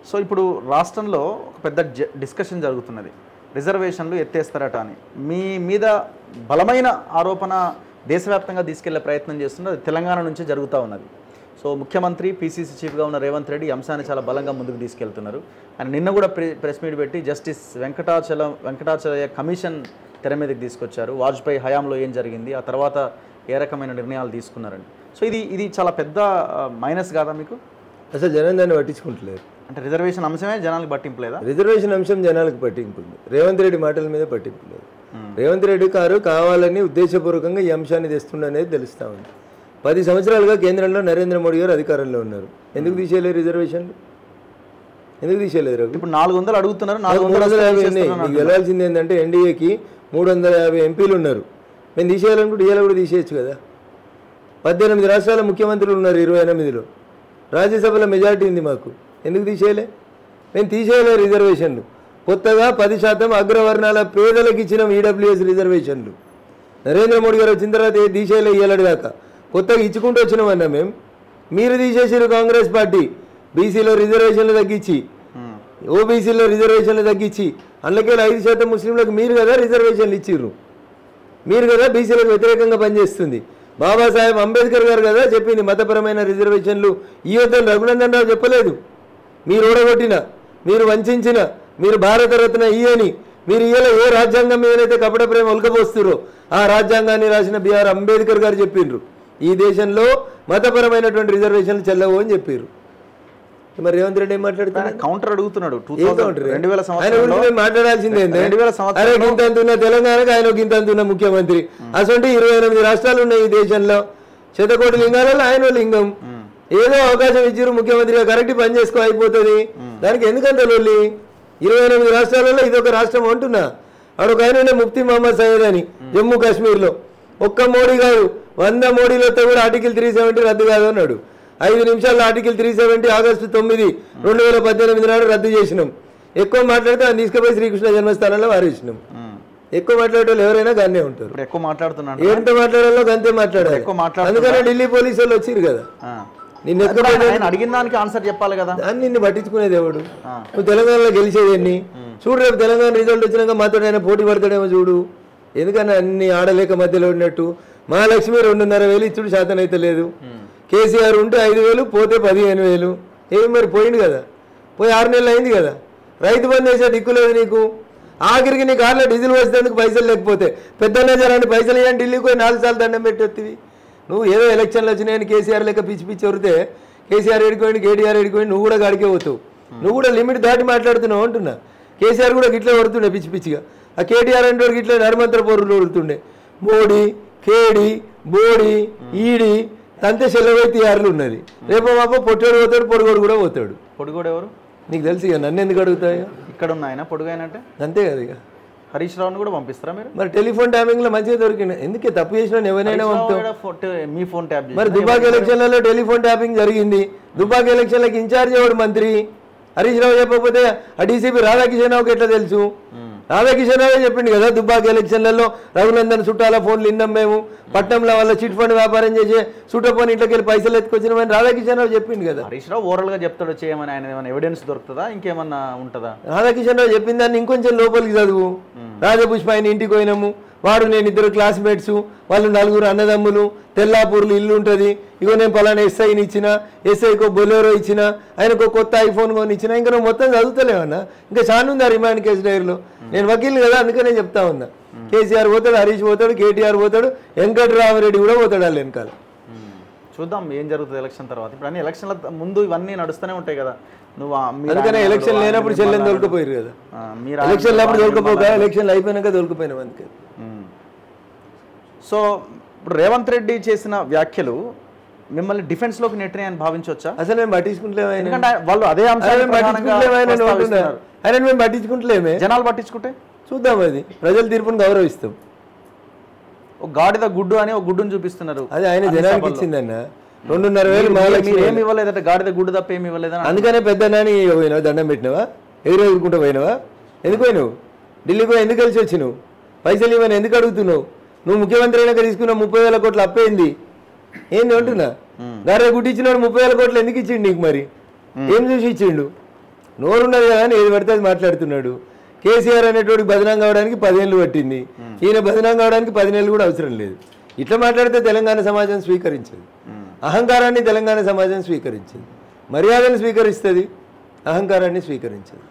So ఇప్పుడు రాష్ట్రంలో ఒక పెద్ద డిస్కషన్ జరుగుతున్నది, రిజర్వేషన్లు ఎత్తేస్తారట అని. మీ మీద బలమైన ఆరోపణ దేశవ్యాప్తంగా తీసుకెళ్లే ప్రయత్నం చేస్తున్నది తెలంగాణ నుంచి జరుగుతూ ఉన్నది. సో ముఖ్యమంత్రి పీసీసీ చీఫ్గా ఉన్న రేవంత్ రెడ్డి ఈ అంశాన్ని చాలా బలంగా ముందుకు తీసుకెళ్తున్నారు. ఆయన నిన్న కూడా ప్రెస్ మీట్ పెట్టి జస్టిస్ వెంకటాచలయ కమిషన్ తెర మీదకి తీసుకొచ్చారు. వాజ్పేయి హయాంలో ఏం జరిగింది, ఆ తర్వాత ఏ రకమైన నిర్ణయాలు తీసుకున్నారని. సో ఇది చాలా పెద్ద మైనస్ కాదా మీకు? అసలు జనం దాన్ని పట్టించుకుంటలేరు. అంటే రిజర్వేషన్ అంశమే జనాలకు పట్టింపు లేదా? రిజర్వేషన్ అంశం జనాలకు పట్టింపు ఉంది, రేవంత్ రెడ్డి మాటల మీద పట్టింపు లేదు. రేవంత్ రెడ్డి గారు కావాలని ఉద్దేశపూర్వకంగా ఈ అంశాన్ని తెస్తుండనేది తెలుస్తూ ఉంది. 10 సంవత్సరాలుగా కేంద్రంలో నరేంద్ర మోడీ గారు అధికారంలో ఉన్నారు. ఎందుకు తీసేయలేరు రిజర్వేషన్లు? ఎందుకు తీసేయలేరు? ఇప్పుడు 400 అడుగుతున్నారు. 450 మీకు వెళ్ళాల్సింది ఏంటంటే ఎన్డీఏకి 350 ఎంపీలు ఉన్నారు. మేము తీసేయాలనుకుంటే ఇవాళ కూడా తీసేయచ్చు కదా. 18 రాష్ట్రాల ముఖ్యమంత్రులు ఉన్నారు 28లో. రాజ్యసభలో మెజారిటీ ఉంది మాకు. ఎందుకు తీసేయలే? మేము తీసేయలే రిజర్వేషన్లు. కొత్తగా 10% అగ్రవర్ణాల పేదలకు ఇచ్చిన ఈడబ్ల్యూఎస్ రిజర్వేషన్లు నరేంద్ర మోడీ గారు వచ్చిన తర్వాత తీసేయలే. ఇయ్యాలడు దాకా కొత్తగా ఇచ్చుకుంటూ వచ్చినామన్నా మేము. మీరు తీసేసారు కాంగ్రెస్ పార్టీ. బీసీలో రిజర్వేషన్లు తగ్గించి, ఓబీసీలో రిజర్వేషన్లు తగ్గించి, అందులోకి 5% ముస్లింలకు మీరు కదా రిజర్వేషన్లు ఇచ్చిర్రు. మీరు కదా బీసీలకు వ్యతిరేకంగా పనిచేస్తుంది. బాబాసాహెబ్ అంబేద్కర్ గారు కదా చెప్పింది మతపరమైన రిజర్వేషన్లు ఈ వద్దని. రఘునందన్ రావు చెప్పలేదు. మీరు ఓడగొట్టిన, మీరు వంచిన, మీరు భారతరత్న ఇయని, మీరు ఇయ్యలో ఏ రాజ్యాంగం మీదైతే కపట ప్రేమ ఒలకపోస్తురో ఆ రాజ్యాంగాన్ని రాసిన బిఆర్ అంబేద్కర్ గారు చెప్పిండ్రు ఈ దేశంలో మతపరమైనటువంటి రిజర్వేషన్లు చెల్లవు అని చెప్పారు. మరి రేవంత్ రెడ్డి ఏం మాట్లాడుతున్నాడు? కౌంటర్ అడుగుతున్నాడు. మాట్లాడాల్సిందే. అరే గింతంతున్న తెలంగాణకు ఆయన గింతంతున్న ముఖ్యమంత్రి. అసలు 28 రాష్ట్రాలు ఉన్నాయి ఈ దేశంలో. 100 కోట్ల లింగాలలో ఆయన లింగం. ఏదో అవకాశం ఇచ్చారు ముఖ్యమంత్రిగా, కరెక్ట్ పని చేసుకో అయిపోతుంది. దానికి ఎందుకంత లొల్లి? 28 రాష్ట్రాలలో ఇదొక రాష్ట్రం అంటున్నా. అడొక ఆయన ముఫ్తీ మహమ్మద్ సయ్యద్ అని జమ్మూ కాశ్మీర్లో. ఒక్క మోడీ కాదు 100 మోడీలతో కూడా ఆర్టికల్ 370 రద్దు కాదు అన్నాడు. 5 నిమిషాల్లో ఆర్టికల్ 370 ఆగస్టు 9, 2018 నాడు రద్దు చేసినాం. ఎక్కువ మాట్లాడితే ఆయన తీసుకుపోయి శ్రీకృష్ణ జన్మస్థానంలో వారేసినాం. ఎక్కువ మాట్లాడే ఎవరైనా గానే ఉంటారు. ఎక్కువ మాట్లాడుతున్నాడు. ఎంత మాట్లాడాలో గంతే మాట్లాడాలి. అందుకనే ఢిల్లీ పోలీసు వాళ్ళు వచ్చారు కదా. నిన్ను అడిగిన దానికి ఆన్సర్ చెప్పాలి కదా. అని నిన్ను పట్టించుకునేది ఎవడు? నువ్వు తెలంగాణలో గెలిచేదేన్ని చూడు. రేపు తెలంగాణ రిజల్ట్ వచ్చినాక మాతో ఆయన పోటీ పడతాడేమో చూడు. ఎందుకన్నా అన్ని ఆడలేక మధ్యలో ఉన్నట్టు. మహాలక్ష్మి 2,500 ఇచ్చుడు శాతం అయితే లేదు. కేసీఆర్ ఉంటే 5,000 పోతే 15,000. ఏమి మరి పోయింది కదా. పోయి 6 నెలలు అయింది కదా. రైతు బంధు వేసే దిక్కు లేదు నీకు. ఆఖరికి నీ కార్లో డీజిల్ వచ్చేందుకు పైసలు లేకపోతే పెద్దనే జరాన్ని పైసలు ఇవ్వండి ఢిల్లీకి పోయి 4 సార్లు దండం పెట్టేవి. నువ్వు ఏదో ఎలక్షన్లు వచ్చినాయని కేసీఆర్ లెక్క పిచ్చి పిచ్చి వరితే కేసీఆర్ ఎడిపోయింది, కేటీఆర్ ఎడిపోయింది, నువ్వు కూడా గాడికే పోతావు. నువ్వు కూడా లిమిట్ దాటి మాట్లాడుతున్నావు అంటున్నా. కేసీఆర్ కూడా గిట్లే వరుతుండే పిచ్చి పిచ్చిగా. ఆ కేటీఆర్ అంటే గిట్లే నడమంతర పౌరులు వరుతుండే. మోడీ, కేడి, బోడి, ఈడి తంతే సెల్లవైతీఆర్లు ఉన్నది. రేపు మాప పొట్టోడు పోతాడు, పొడుగోడు కూడా పోతాడు. పొడుగోడు ఎవరు నీకు తెలుసు ఇక. నన్ను ఎందుకు అడుగుతాయో? ఇక్కడ ఉన్న ఆయన పొడుగైనంటే అంతే కదా. ఇక హరీష్ రావుని కూడా పంపిస్తారా మీరు? మరి టెలిఫోన్ ట్యాపింగ్ లో మంచిగా దొరికింది. ఎందుకే తప్పు చేసిన ఎవరైనా మీ ఫోన్ ట్యాప్. మరి దుబాక్ ఎలక్షన్లలో టెలిఫోన్ ట్యాపింగ్ జరిగింది. దుబాక్ ఎలక్షన్లకు ఇన్ఛార్జ్ ఎవడు? మంత్రి హరీష్ రావు. చెప్పకపోతే ఆ డీసీపీ రాధాకిషన్ రావుకి ఎట్లా తెలుసు? రాధాకిషన్ రావే చెప్పింది కదా దుబ్బాక ఎలక్షన్లలో రఘునందన్ చుట్టాల ఫోన్లు విన్నాం మేము, పట్నంలో వాళ్ళ చిట్ ఫండ్ వ్యాపారం చేసే చుట్టపోని ఇంట్లోకి వెళ్ళి పైసలు ఎత్తుకొచ్చినామని రాధాకిషన్ రావు చెప్పింది కదా. హరీష్ రావు ఓవరాల్ గా చెప్తాడు చేయమని. ఆయన ఏమైనా ఎవిడెన్స్ దొరుకుతుందా, ఇంకేమన్నా ఉంటుందా? రాధాకిషన్ రావు చెప్పిన దాన్ని ఇంకొంచెం లోపలికి చదువు. రాజపుష్ప ఆయన ఇంటికి పోయినాము, వాడు నేను 2 క్లాస్మేట్స్, వాళ్ళు 4 అన్నదమ్ములు, తెల్లాపూర్లు ఇల్లు ఉంటుంది. ఇగో నేను పలానా ఎస్ఐని ఇచ్చిన, ఎస్ఐకో బొలేరో ఇచ్చిన, ఆయనకు కొత్త ఐఫోన్ కొని ఇచ్చిన. ఇంకా నువ్వు మొత్తం చదువుతలేవన్నా? ఇంకా చాలా ఉంది ఆ రిమాండ్ కేసు డైరీలో. నేను వకీల్ కదా, అందుకనే చెప్తా ఉన్నా. కేసీఆర్ పోతాడు, హరీష్ పోతాడు, కేటీఆర్ పోతాడు, వెంకటరామరెడ్డి కూడా పోతాడు వాళ్ళు వెనకాల. చూద్దాం ఏం జరుగుతుంది ఎలక్షన్ తర్వాత. ఇప్పుడు అన్ని ఎలక్షన్ల ముందు ఇవన్నీ నడుస్తూనే ఉంటాయి కదా. నువ్వు అందుకనే ఎలక్షన్ లేనప్పుడు చెల్లెని దొరికిపోయారు కదా. ఎలక్షన్ లేనప్పుడు దొరికిపోక ఎలక్షన్లు అయిపోయినాక దొరికిపోయినాం అందుకే. సో ఇప్పుడు రేవంత్ రెడ్డి చేసిన వ్యాఖ్యలు మిమ్మల్ని డిఫెన్స్ లోకి నెట్టినాయని భావించవచ్చా? అసలు మేము పట్టించుకుంటలేమే. ఎందుకంటే వాళ్ళు అదే అంశాన్ని ఆయన మేము పట్టించుకుంటలేమే. జనాలు పట్టించుకుంటే చూద్దాం, అది ప్రజల తీర్పును గౌరవిస్తాం. ఒక గాడిద గుడ్డు అని ఒక గుడ్డును చూపిస్తున్నారు. అది ఆయన జనానికి ఇచ్చిందన్న 2,500 ఏమి ఇవ్వలేదంటే గాడిద గుడ్డు తప్ప ఏమి ఇవ్వలేదని. అందుకనే పెద్ద నాని పోయినావా, దండం పెట్టినావా, ఎగురుకుంటూ పోయినావా? ఎందుకు పోయినావు? ఢిల్లీకి పోయి ఎందుకు కలిసి వచ్చినావు? పైసలు ఇవ్వని ఎందుకు అడుగుతున్నావు? నువ్వు ముఖ్యమంత్రి అయినాక తీసుకున్న 30,000 కోట్ల అప్పేంది ఏంది అంటున్నా? గారే గుడ్డి ఇచ్చినాడు 30,000 కోట్లు ఎందుకు ఇచ్చిండు నీకు? మరి ఏం చూసి ఇచ్చిండు? నోరున్నది కదా అని ఏది పడితే అది మాట్లాడుతున్నాడు. కేసీఆర్ అనేటోడికి బదనాం కావడానికి 10 ఏళ్ళు పట్టింది, ఈయన బదనాం కావడానికి 10 నెలలు కూడా అవసరం లేదు. ఇట్లా మాట్లాడితే తెలంగాణ సమాజం స్వీకరించదు. అహంకారాన్ని తెలంగాణ సమాజం స్వీకరించదు. మర్యాదను స్వీకరిస్తుంది, అహంకారాన్ని స్వీకరించదు.